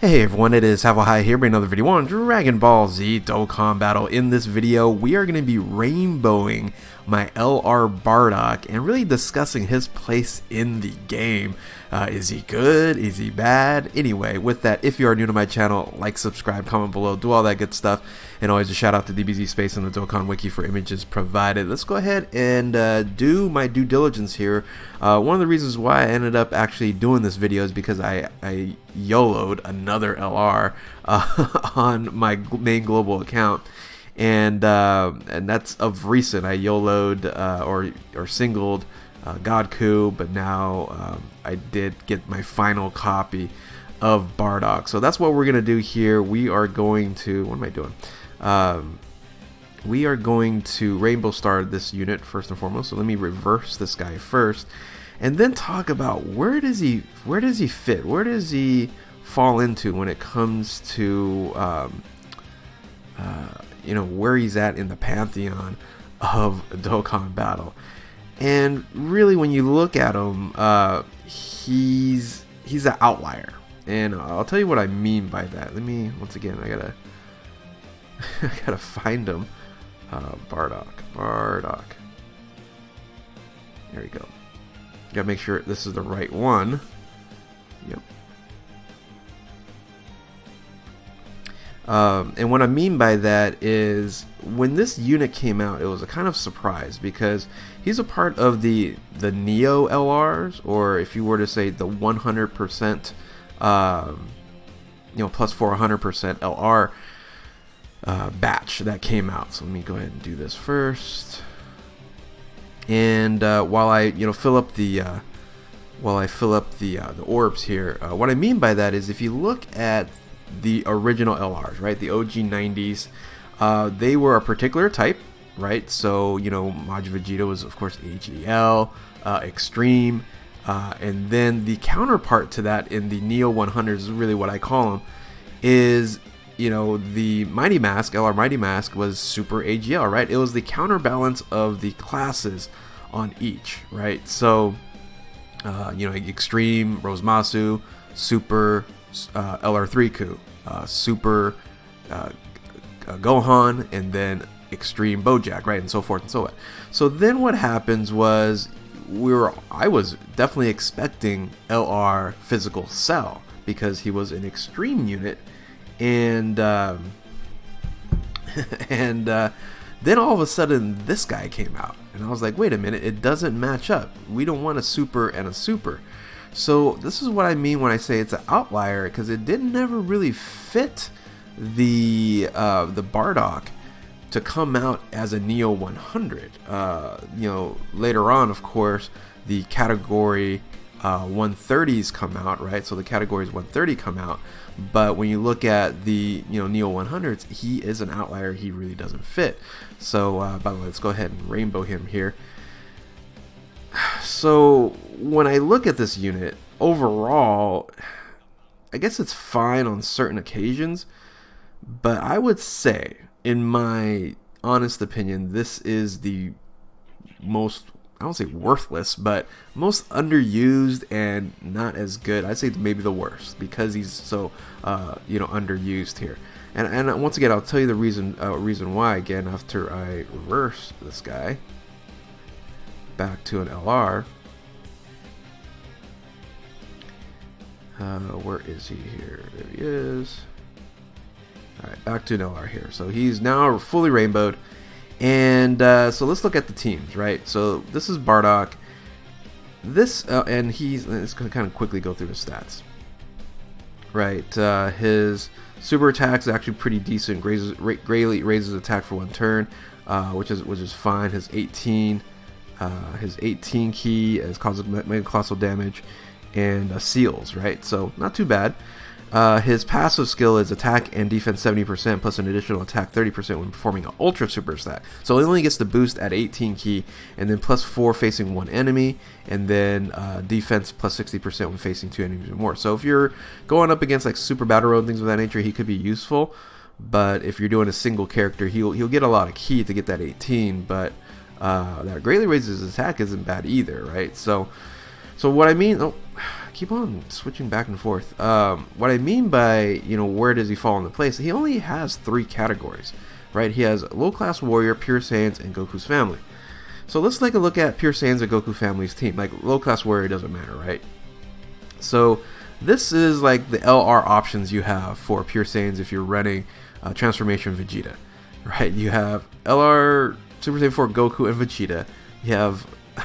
Hey everyone, it is Habetler here, bringing another video on Dragon Ball Z Dokkan Battle. In this video, we are going to be rainbowing my LR Bardock and really discussing his place in the game. Is he good? Is he bad? Anyway, with that, if you are new to my channel, like, subscribe, comment below, do all that good stuff. And always a shout out to DBZ Space and the Dokkan Wiki for images provided. Let's go ahead and do my due diligence here. One of the reasons why I ended up actually doing this video is because I YOLO'd another LR on my main global account. And that's of recent. I YOLO'd or singled Godku, but now I did get my final copy of Bardock. So that's what we're gonna do here. We are going to, what am I doing? We are going to Rainbow Star this unit first and foremost. So let me reverse this guy first, and then talk about where does he fit? Where does he fall into when it comes to you know, where he's at in the pantheon of Dokkan Battle. And really, when you look at him, he's an outlier, and I'll tell you what I mean by that. Let me, once again, I gotta find him. Bardock. There we go. Gotta make sure this is the right one. Yep. And what I mean by that is, when this unit came out, it was a kind of surprise because he's a part of the Neo LRs, or if you were to say the 100% you know, plus 400% LR batch that came out. So let me go ahead and do this first. And while I fill up the orbs here, what I mean by that is, if you look at the original LRs, right, the OG 90s, they were a particular type, right? So, you know, Majin Vegeta was, of course, AGL, Extreme, and then the counterpart to that in the Neo 100s is really what I call them, is, you know, the Mighty Mask, LR Mighty Mask, was Super AGL, right? It was the counterbalance of the classes on each, right? So, you know, Extreme, Rosemasu, Super, LR3 Ku, Super Gohan, and then Extreme Bojack, right, and so forth and so on. So then what happens was, I was definitely expecting LR Physical Cell because he was an Extreme unit, and then all of a sudden this guy came out, and I was like, wait a minute, it doesn't match up. We don't want a Super and a Super. So this is what I mean when I say it's an outlier, because it didn't never really fit the Bardock to come out as a Neo 100. You know, later on, of course, the category 130s come out, right? So the categories 130 come out, but when you look at the, you know, Neo 100s, he is an outlier. He really doesn't fit. So by the way, let's go ahead and rainbow him here. So when I look at this unit overall, I guess it's fine on certain occasions, but I would say, in my honest opinion, this is the most, I don't say worthless, but most underused and not as good. I'd say maybe the worst, because he's so you know, underused here. And once again, I'll tell you the reason why again after I reverse this guy back to an LR. Where is he here? There he is. Alright, back to an LR here. So he's now fully rainbowed. And so let's look at the teams, right? So this is Bardock. This, and let's kind of quickly go through his stats. Right, his super attack is actually pretty decent. Greatly raises attack for one turn, which is fine. His 18 key causes mega colossal damage, and seals, right? So not too bad. His passive skill is attack and defense 70% plus an additional attack 30% when performing an ultra super stack. So it only gets the boost at 18 key, and then plus 4 facing one enemy, and then defense plus 60% when facing 2 enemies or more. So if you're going up against like Super Battle Road and things of that nature, he could be useful. But if you're doing a single character, he'll get a lot of key to get that 18. But that greatly raises his attack isn't bad either, right? So what I mean, keep on switching back and forth. What I mean by, where does he fall into place? He only has 3 categories, right? He has low-class warrior, pure Saiyans, and Goku's family. So let's take a look at pure Saiyans and Goku family's team. Like, low-class warrior doesn't matter, right? So this is like the LR options you have for pure Saiyans if you're running Transformation Vegeta, right? You have LR Super Saiyan 4 Goku and Vegeta.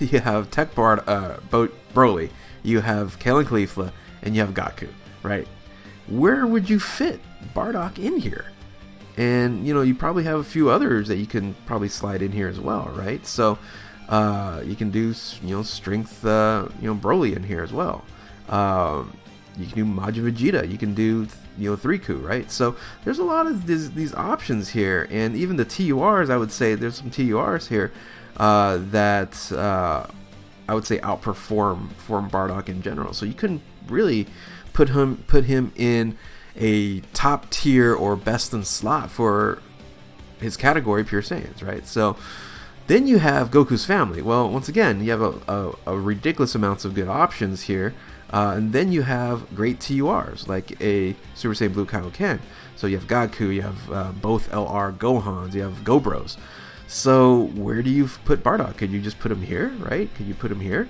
You have Tech Broly. You have Kale and Caulifla, and you have Gaku, right? Where would you fit Bardock in here? And you probably have a few others that you can probably slide in here as well, right? So you can do strength Broly in here as well. You can do Majin Vegeta. You can do 3Ku, right? So there's a lot of these options here, and even the TURs. I would say there's some TURs here that I would say outperform Bardock in general. So you couldn't really put him in a top tier or best in slot for his category, pure Saiyans, right? So then you have Goku's family. Well, once again, you have a ridiculous amounts of good options here. And then you have great TURs like a Super Saiyan Blue Kaioken. So you have Gaku, you have both LR Gohans, you have Gobros. So where do you put Bardock? Could you just put him here, right? Could you put him here?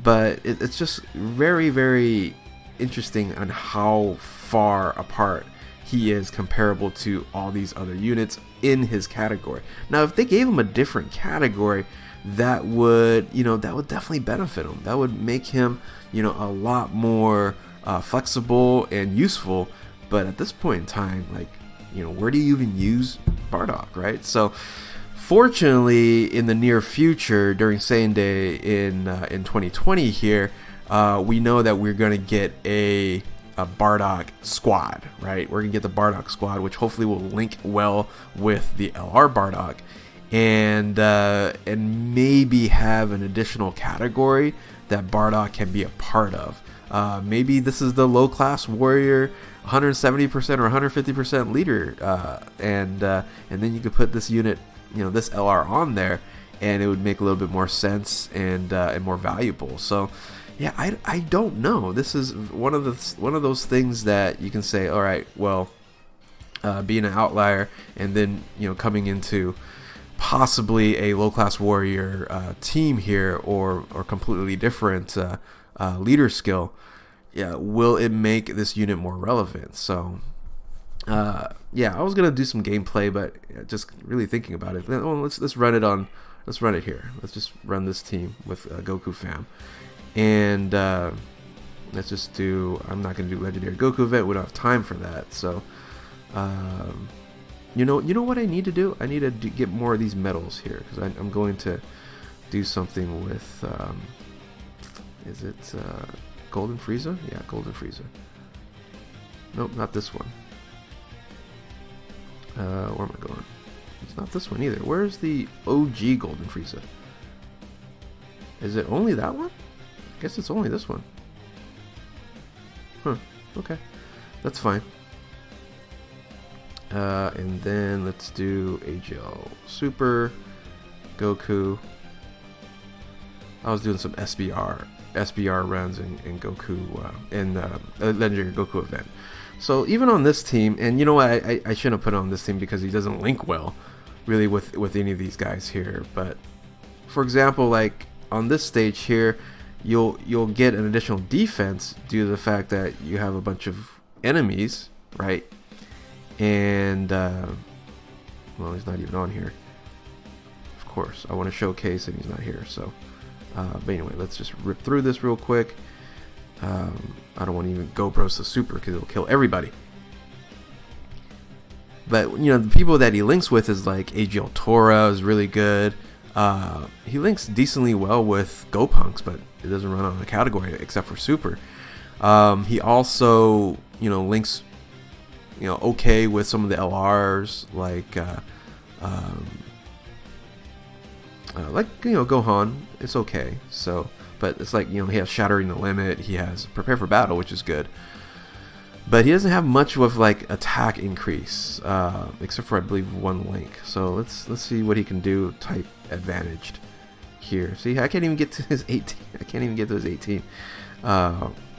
But it's just very, very interesting on how far apart he is comparable to all these other units in his category. Now, if they gave him a different category, that would definitely benefit him. That would make him, a lot more flexible and useful. But at this point in time, like, where do you even use Bardock, right? So fortunately, in the near future, during Saiyan Day in 2020 here, we know that we're going to get a Bardock squad, right? We're going to get the Bardock squad, which hopefully will link well with the LR Bardock, and maybe have an additional category that Bardock can be a part of. Maybe this is the low-class warrior, 170% or 150% leader, and then you could put this unit, this LR on there, and it would make a little bit more sense and more valuable. So yeah, I don't know. This is one of those things that you can say, all right, well, being an outlier and then coming into possibly a low-class warrior team here, or completely different leader skill, yeah, will it make this unit more relevant? So yeah, I was gonna do some gameplay, but just really thinking about it, well, let's run it here. Let's just run this team with Goku fam, and let's just do. I'm not gonna do legendary Goku event. We don't have time for that. So you know what I need to do? I need to get more of these medals here, because I'm going to do something with is it Golden Frieza? Yeah, Golden Frieza. Nope, not this one. Where am I going? It's not this one either. Where's the OG Golden Frieza? Is it only that one? I guess it's only this one. Huh, okay. That's fine. And then let's do AGL Super, Goku. I was doing some SBR runs in Goku, in Legendary Goku event. So even on this team, and you know what, I shouldn't have put on this team because he doesn't link well, really, with any of these guys here. But for example, like on this stage here, you'll get an additional defense due to the fact that you have a bunch of enemies, right? And well, he's not even on here. Of course, I want to showcase, and he's not here. So, but anyway, let's just rip through this real quick. I don't want to even go bros the super because it'll kill everybody. But the people that he links with is like AGL Tora is really good. He links decently well with Gopunks, but it doesn't run on a category except for super. He also links okay with some of the LRs, like Gohan. It's okay. So, but it's like he has Shattering the Limit. He has Prepare for Battle, which is good. But he doesn't have much of like attack increase, except for I believe one link. So let's see what he can do. Type advantaged here. See, I can't even get to his 18. I can't even get to his 18.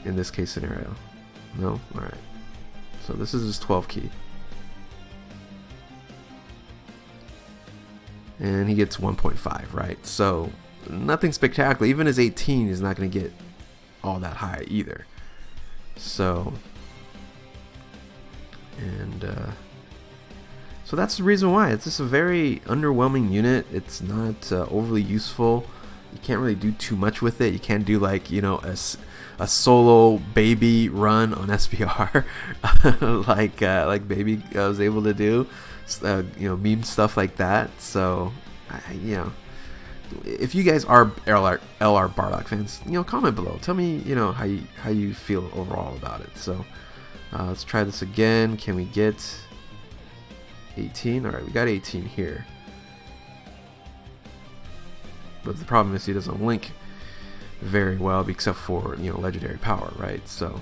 in this case scenario? No? Alright. So this is his 12 key. And he gets 1.5, right? So nothing spectacular. Even his 18 is not going to get all that high either. So, and so that's the reason why. It's just a very underwhelming unit. It's not overly useful. You can't really do too much with it. You can't do like, you know, a solo baby run on SPR like baby was able to do. You know, meme stuff like that. So, you know, if you guys are LR Bardock fans, you know, comment below. Tell me, you know, how you feel overall about it. So, let's try this again. Can we get 18? All right, we got 18 here. But the problem is he doesn't link very well, except for, you know, legendary power, right? So,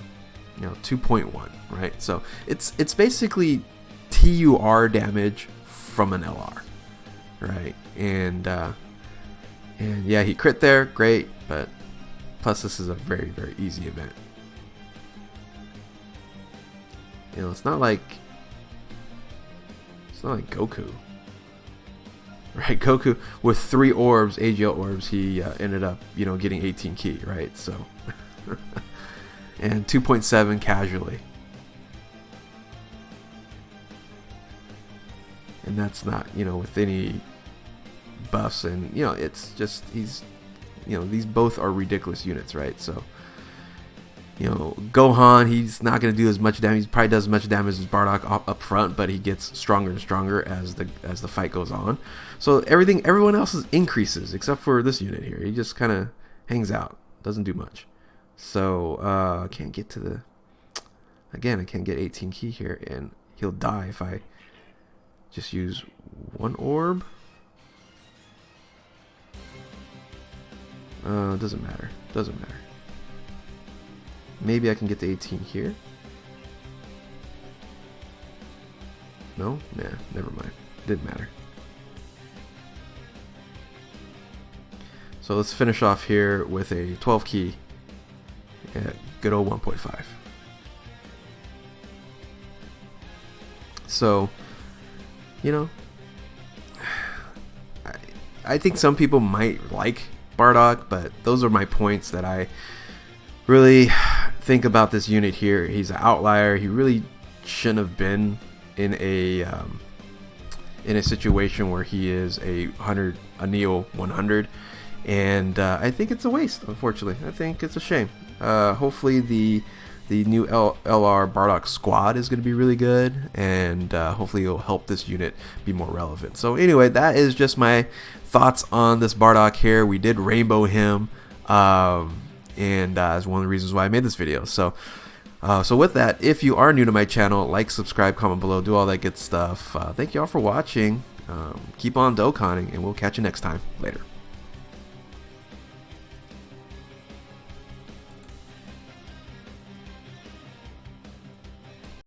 you know, 2.1, right? So it's basically TUR damage from an LR, right? And yeah, he crit there, great, but plus this is a very, very easy event. You know, it's not like Goku, right? Goku with 3 orbs, AGL orbs, he ended up, you know, getting 18 key, right? So and 2.7 casually. And that's not, you know, with any buffs, and, you know, it's just, he's, you know, these both are ridiculous units, right? So, you know, Gohan, he's not going to do as much damage. He probably does as much damage as Bardock up front, but he gets stronger and stronger as the fight goes on. So everyone else's increases except for this unit here. He just kind of hangs out, doesn't do much. So I can't get to the, again, I can't get 18 key here, and he'll die if I just use 1 orb. Doesn't matter. Doesn't matter. Maybe I can get to 18 here. No? Nah, never mind. Didn't matter. So let's finish off here with a 12 key at good old 1.5. So, you know, I think some people might like Bardock, but those are my points that I really think about this unit here. He's an outlier. He really shouldn't have been in a situation where he is a Neo 100, and I think it's a waste. Unfortunately, I think it's a shame. Hopefully the new LR Bardock squad is going to be really good, and hopefully it'll help this unit be more relevant. So anyway, that is just my thoughts on this Bardock here. We did rainbow him, and that's one of the reasons why I made this video. So with that, if you are new to my channel, like, subscribe, comment below, do all that good stuff. Thank you all for watching. Keep on Dokkaning, and we'll catch you next time. Later.